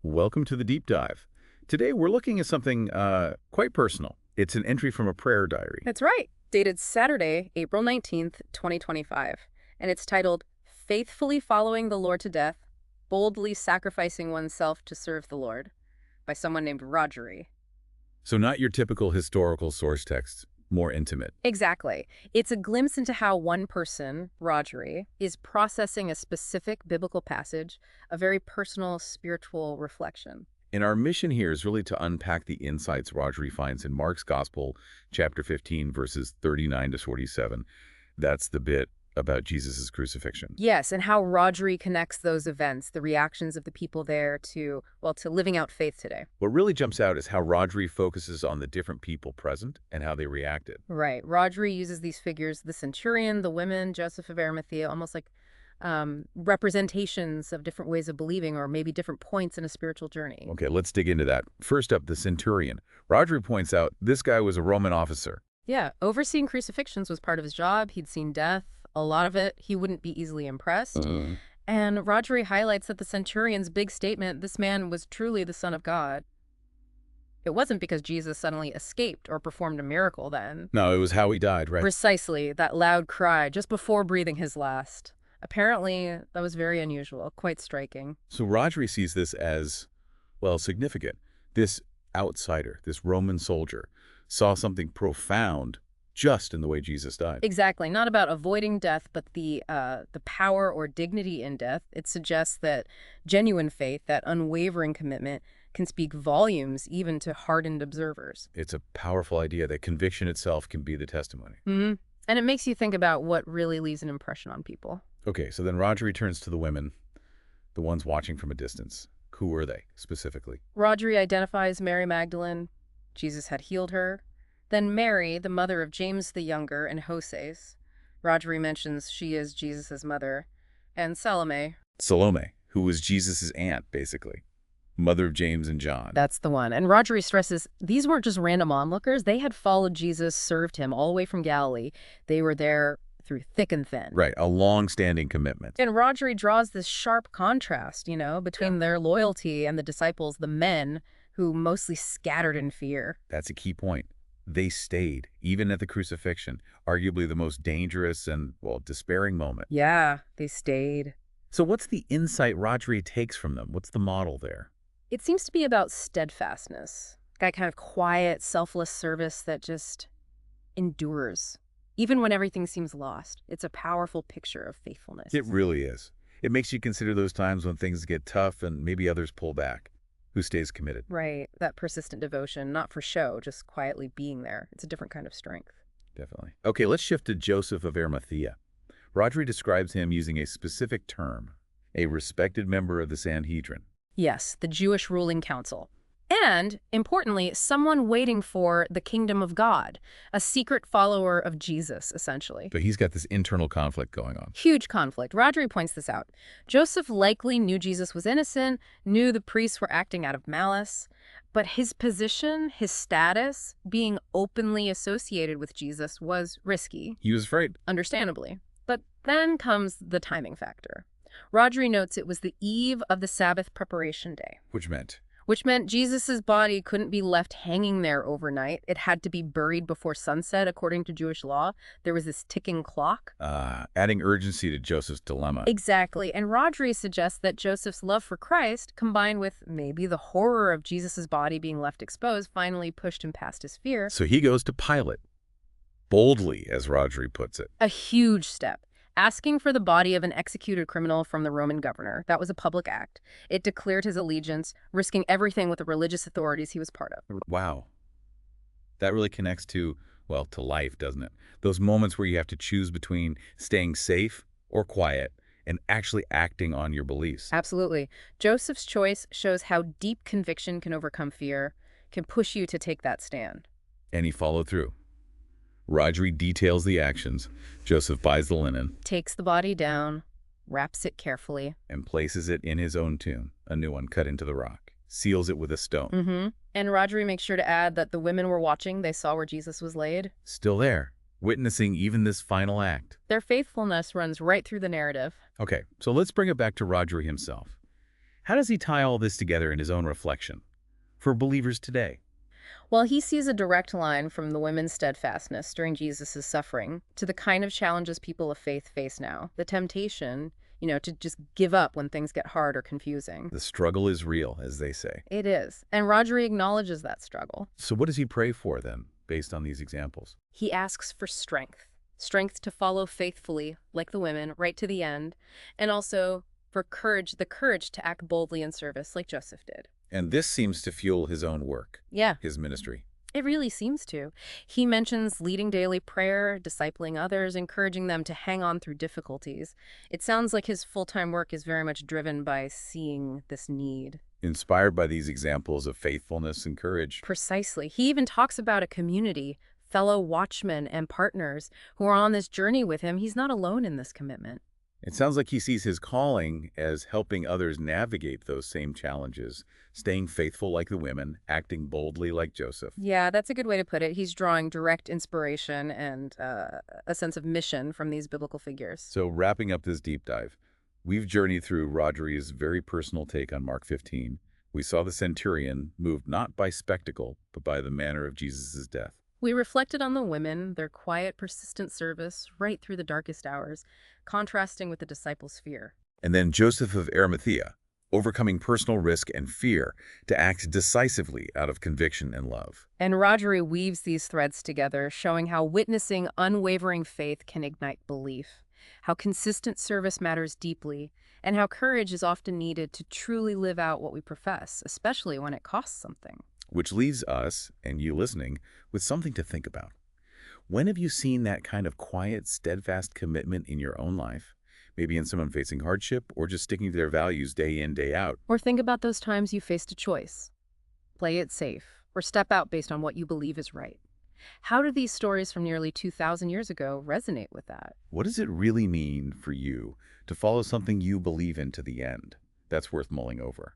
Welcome to the deep dive. Today we're looking at something quite personal. It's an entry from a prayer diary. That's right. Dated Saturday, April 19th, 2025. And it's titled, Faithfully Following the Lord to Death, Boldly Sacrificing Oneself to Serve the Lord, by someone named Rodgery. So not your typical historical source text, more intimate. Exactly. It's a glimpse into how one person, Rodgery, is processing a specific biblical passage, a very personal spiritual reflection. And our mission here is really to unpack the insights Rodgery finds in Mark's Gospel, chapter 15, verses 39 to 47. That's the bit about Jesus' crucifixion. Yes, and how Rodgery connects those events, the reactions of the people there to living out faith today. What really jumps out is how Rodgery focuses on the different people present and how they reacted. Right. Rodgery uses these figures, the centurion, the women, Joseph of Arimathea, almost like representations of different ways of believing or maybe different points in a spiritual journey. Okay, let's dig into that. First up, the centurion. Rodgery points out this guy was a Roman officer. Yeah, overseeing crucifixions was part of his job. He'd seen death, a lot of it. He wouldn't be easily impressed. And Rodgery highlights that the centurion's big statement, this man was truly the Son of God. It wasn't because Jesus suddenly escaped or performed a miracle then. No, it was how he died, right? Precisely, that loud cry just before breathing his last. Apparently, that was very unusual, quite striking. So Rodgery sees this as, well, significant. This outsider, this Roman soldier, saw something profound just in the way Jesus died. Exactly. Not about avoiding death, but the power or dignity in death. It suggests that genuine faith, that unwavering commitment, can speak volumes even to hardened observers. It's a powerful idea that conviction itself can be the testimony. And it makes you think about what really leaves an impression on people. Okay, so then Rodgery turns to the women, the ones watching from a distance. Who were they, specifically? Rodgery identifies Mary Magdalene. Jesus had healed her. Then Mary, the mother of James the Younger and Joses. Rodgery mentions she is Jesus' mother. And Salome. Salome, who was Jesus' aunt, basically. Mother of James and John. That's the one. And Rodgery stresses these weren't just random onlookers. They had followed Jesus, served him all the way from Galilee. They were there through thick and thin. Right, a long-standing commitment. And Rodgery draws this sharp contrast, between their loyalty and the disciples, the men, who mostly scattered in fear. That's a key point. They stayed, even at the crucifixion, arguably the most dangerous and, well, despairing moment. Yeah, they stayed. So what's the insight Rodgery takes from them? What's the model there? It seems to be about steadfastness, that kind of quiet, selfless service that just endures. Even when everything seems lost, it's a powerful picture of faithfulness. It really is. It makes you consider those times when things get tough and maybe others pull back. Who stays committed? Right. That persistent devotion, not for show, just quietly being there. It's a different kind of strength. Definitely. Okay, let's shift to Joseph of Arimathea. Rodgery describes him using a specific term, a respected member of the Sanhedrin. Yes, the Jewish ruling council. And, importantly, someone waiting for the kingdom of God, a secret follower of Jesus, essentially. But he's got this internal conflict going on. Huge conflict. Rodgery points this out. Joseph likely knew Jesus was innocent, knew the priests were acting out of malice, but his position, his status, being openly associated with Jesus was risky. He was afraid. Understandably. But then comes the timing factor. Rodgery notes it was the eve of the Sabbath preparation day. Which meant Jesus' body couldn't be left hanging there overnight. It had to be buried before sunset, according to Jewish law. There was this ticking clock. Adding urgency to Joseph's dilemma. Exactly. And Rodgery suggests that Joseph's love for Christ, combined with maybe the horror of Jesus' body being left exposed, finally pushed him past his fear. So he goes to Pilate. Boldly, as Rodgery puts it. A huge step. Asking for the body of an executed criminal from the Roman governor. That was a public act. It declared his allegiance, risking everything with the religious authorities he was part of. Wow. That really connects to, well, to life, doesn't it? Those moments where you have to choose between staying safe or quiet and actually acting on your beliefs. Absolutely. Joseph's choice shows how deep conviction can overcome fear, can push you to take that stand. And he followed through. Rodgery details the actions. Joseph buys the linen, takes the body down, wraps it carefully, and places it in his own tomb, a new one cut into the rock, seals it with a stone. And Rodgery makes sure to add that the women were watching. They saw where Jesus was laid. Still there, witnessing even this final act. Their faithfulness runs right through the narrative. Okay, so let's bring it back to Rodgery himself. How does he tie all this together in his own reflection for believers today? Well, he sees a direct line from the women's steadfastness during Jesus' suffering to the kind of challenges people of faith face now. The temptation, to just give up when things get hard or confusing. The struggle is real, as they say. It is. And Rodri acknowledges that struggle. So what does he pray for, then, based on these examples? He asks for strength. Strength to follow faithfully, like the women, right to the end. And also for courage, the courage to act boldly in service, like Joseph did. And this seems to fuel his own work. Yeah. His ministry. It really seems to. He mentions leading daily prayer, discipling others, encouraging them to hang on through difficulties. It sounds like his full-time work is very much driven by seeing this need. Inspired by these examples of faithfulness and courage. Precisely. He even talks about a community, fellow watchmen and partners who are on this journey with him. He's not alone in this commitment. It sounds like he sees his calling as helping others navigate those same challenges, staying faithful like the women, acting boldly like Joseph. Yeah, that's a good way to put it. He's drawing direct inspiration and a sense of mission from these biblical figures. So wrapping up this deep dive, we've journeyed through Rodri's very personal take on Mark 15. We saw the centurion moved not by spectacle, but by the manner of Jesus' death. We reflected on the women, their quiet, persistent service right through the darkest hours, contrasting with the disciples' fear. And then Joseph of Arimathea, overcoming personal risk and fear to act decisively out of conviction and love. And Rodri weaves these threads together, showing how witnessing unwavering faith can ignite belief, how consistent service matters deeply, and how courage is often needed to truly live out what we profess, especially when it costs something. Which leaves us, and you listening, with something to think about. When have you seen that kind of quiet, steadfast commitment in your own life? Maybe in someone facing hardship or just sticking to their values day in, day out. Or think about those times you faced a choice. Play it safe, or step out based on what you believe is right. How do these stories from nearly 2,000 years ago resonate with that? What does it really mean for you to follow something you believe in to the end? That's worth mulling over.